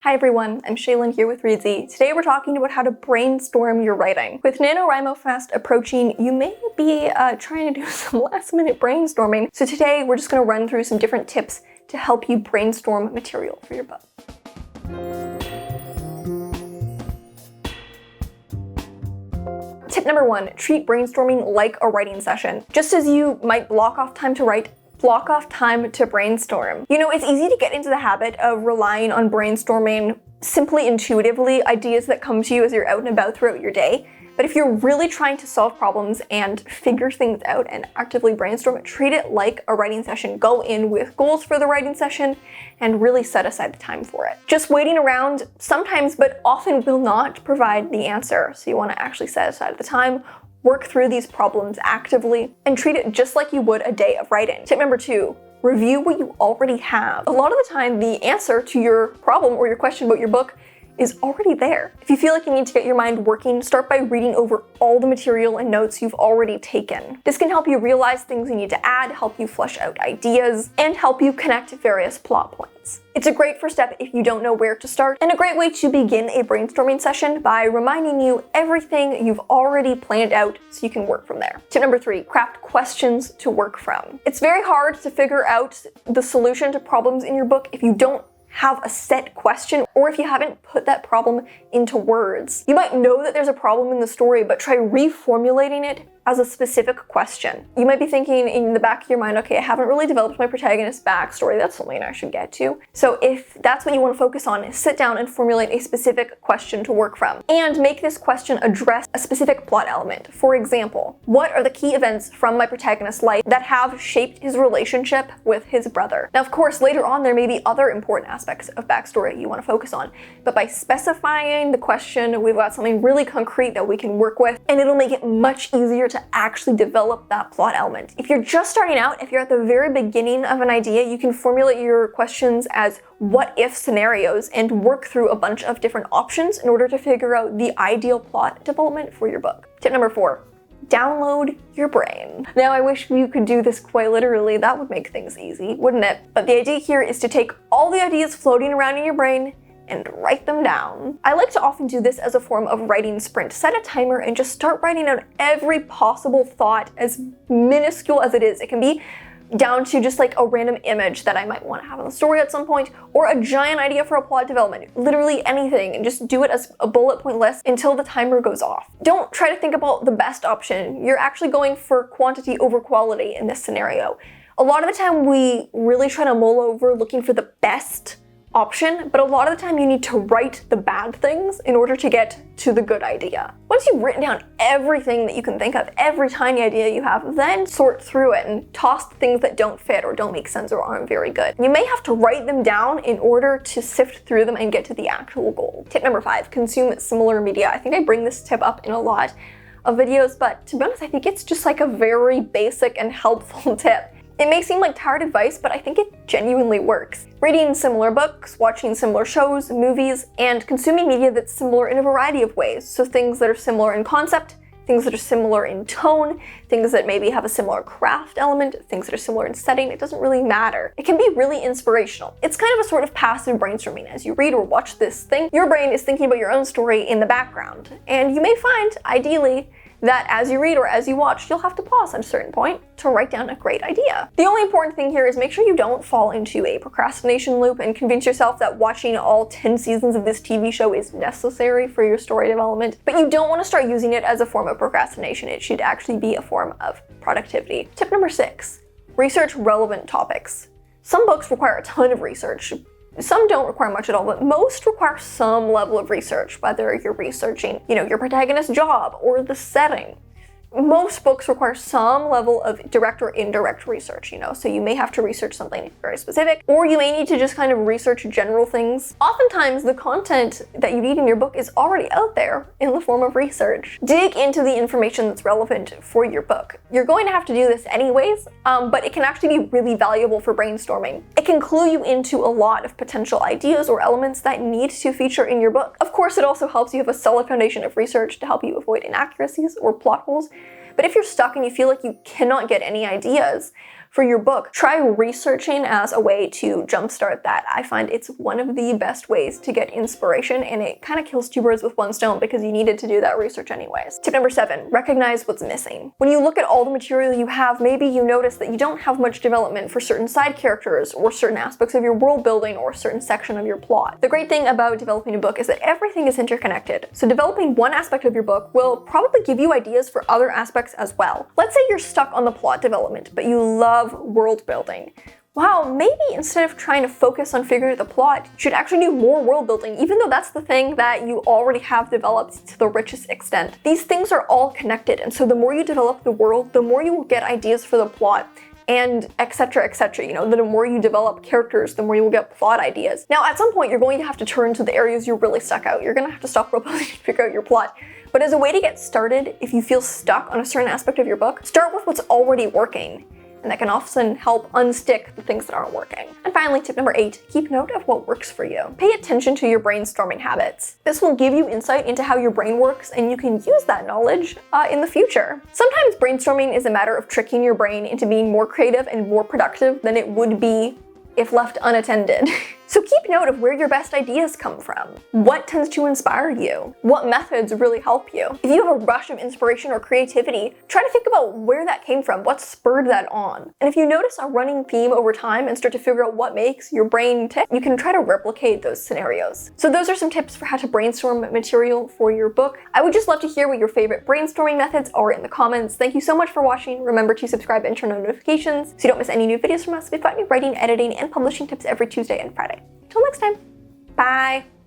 Hi everyone, I'm Shaylin here with Reedsy. Today we're talking about how to brainstorm your writing. With NaNoWriMo Fast approaching, you may be trying to do some last-minute brainstorming. So today we're just going to run through some different tips to help you brainstorm material for your book. Tip number 1, treat brainstorming like a writing session. Just as you might block off time to write, block off time to brainstorm. You know, it's easy to get into the habit of relying on brainstorming simply intuitively, ideas that come to you as you're out and about throughout your day. But if you're really trying to solve problems and figure things out and actively brainstorm, treat it like a writing session. Go in with goals for the writing session and really set aside the time for it. Just waiting around sometimes, but often will not provide the answer. So you want to actually set aside the time, work through these problems actively, and treat it just like you would a day of writing. Tip number 2, review what you already have. A lot of the time, the answer to your problem or your question about your book is already there. If you feel like you need to get your mind working, start by reading over all the material and notes you've already taken. This can help you realize things you need to add, help you flesh out ideas, and help you connect various plot points. It's a great first step if you don't know where to start, and a great way to begin a brainstorming session by reminding you everything you've already planned out so you can work from there. Tip number 3, craft questions to work from. It's very hard to figure out the solution to problems in your book if you don't have a set question, or if you haven't put that problem into words. You might know that there's a problem in the story, but try reformulating it as a specific question. You might be thinking in the back of your mind, okay, I haven't really developed my protagonist's backstory. That's something I should get to. So if that's what you want to focus on, sit down and formulate a specific question to work from. And make this question address a specific plot element. For example, what are the key events from my protagonist's life that have shaped his relationship with his brother? Now, of course, later on, there may be other important aspects of backstory you want to focus on, but by specifying the question, we've got something really concrete that we can work with, and it'll make it much easier to actually develop that plot element. If you're just starting out, if you're at the very beginning of an idea, you can formulate your questions as what-if scenarios and work through a bunch of different options in order to figure out the ideal plot development for your book. Tip number 4, download your brain. Now, I wish you could do this quite literally. That would make things easy, wouldn't it? But the idea here is to take all the ideas floating around in your brain and write them down. I like to often do this as a form of writing sprint. Set a timer and just start writing out every possible thought, as minuscule as it is. It can be down to just like a random image that I might want to have in the story at some point, or a giant idea for a plot development. Literally anything, and just do it as a bullet point list until the timer goes off. Don't try to think about the best option. You're actually going for quantity over quality in this scenario. A lot of the time we really try to mull over looking for the best option, but a lot of the time you need to write the bad things in order to get to the good idea. Once you've written down everything that you can think of, every tiny idea you have, then sort through it and toss the things that don't fit or don't make sense or aren't very good. You may have to write them down in order to sift through them and get to the actual goal. Tip number 5, consume similar media. I think I bring this tip up in a lot of videos, but to be honest, I think it's just like a very basic and helpful tip. It may seem like tired advice, but I think it genuinely works. Reading similar books, watching similar shows, movies, and consuming media that's similar in a variety of ways. So things that are similar in concept, things that are similar in tone, things that maybe have a similar craft element, things that are similar in setting. It doesn't really matter. It can be really inspirational. It's kind of a sort of passive brainstorming. As you read or watch this thing, your brain is thinking about your own story in the background. And you may find, ideally, that as you read or as you watch, you'll have to pause at a certain point to write down a great idea. The only important thing here is make sure you don't fall into a procrastination loop and convince yourself that watching all 10 seasons of this TV show is necessary for your story development. But you don't want to start using it as a form of procrastination. It should actually be a form of productivity. Tip number 6, research relevant topics. Some books require a ton of research. Some don't require much at all, but most require some level of research, whether you're researching, your protagonist's job or the setting. Most books require some level of direct or indirect research, so you may have to research something very specific, or you may need to just kind of research general things. Oftentimes, the content that you need in your book is already out there in the form of research. Dig into the information that's relevant for your book. You're going to have to do this anyways, but it can actually be really valuable for brainstorming. It can clue you into a lot of potential ideas or elements that need to feature in your book. Of course, it also helps you have a solid foundation of research to help you avoid inaccuracies or plot holes. But if you're stuck and you feel like you cannot get any ideas for your book, try researching as a way to jumpstart that. I find it's one of the best ways to get inspiration, and it kind of kills two birds with one stone because you needed to do that research anyways. Tip number 7, recognize what's missing. When you look at all the material you have, maybe you notice that you don't have much development for certain side characters or certain aspects of your world building or a certain section of your plot. The great thing about developing a book is that everything is interconnected. So developing one aspect of your book will probably give you ideas for other aspects as well. Let's say you're stuck on the plot development, but you love world building. Wow, maybe instead of trying to focus on figuring out the plot, you should actually do more world building, even though that's the thing that you already have developed to the richest extent. These things are all connected, and so the more you develop the world, the more you will get ideas for the plot, and etc, etc. You know, the more you develop characters, the more you will get plot ideas. Now, at some point, you're going to have to turn to the areas you're really stuck out. You're gonna have to stop world building to figure out your plot. But as a way to get started, if you feel stuck on a certain aspect of your book, start with what's already working. And that can often help unstick the things that aren't working. And finally, tip number 8, keep note of what works for you. Pay attention to your brainstorming habits. This will give you insight into how your brain works, and you can use that knowledge in the future. Sometimes brainstorming is a matter of tricking your brain into being more creative and more productive than it would be if left unattended. So keep note of where your best ideas come from. What tends to inspire you? What methods really help you? If you have a rush of inspiration or creativity, try to think about where that came from, what spurred that on. And if you notice a running theme over time and start to figure out what makes your brain tick, you can try to replicate those scenarios. So those are some tips for how to brainstorm material for your book. I would just love to hear what your favorite brainstorming methods are in the comments. Thank you so much for watching. Remember to subscribe and turn on notifications so you don't miss any new videos from us. We've got new writing, editing, and publishing tips every Tuesday and Friday. Till next time, bye!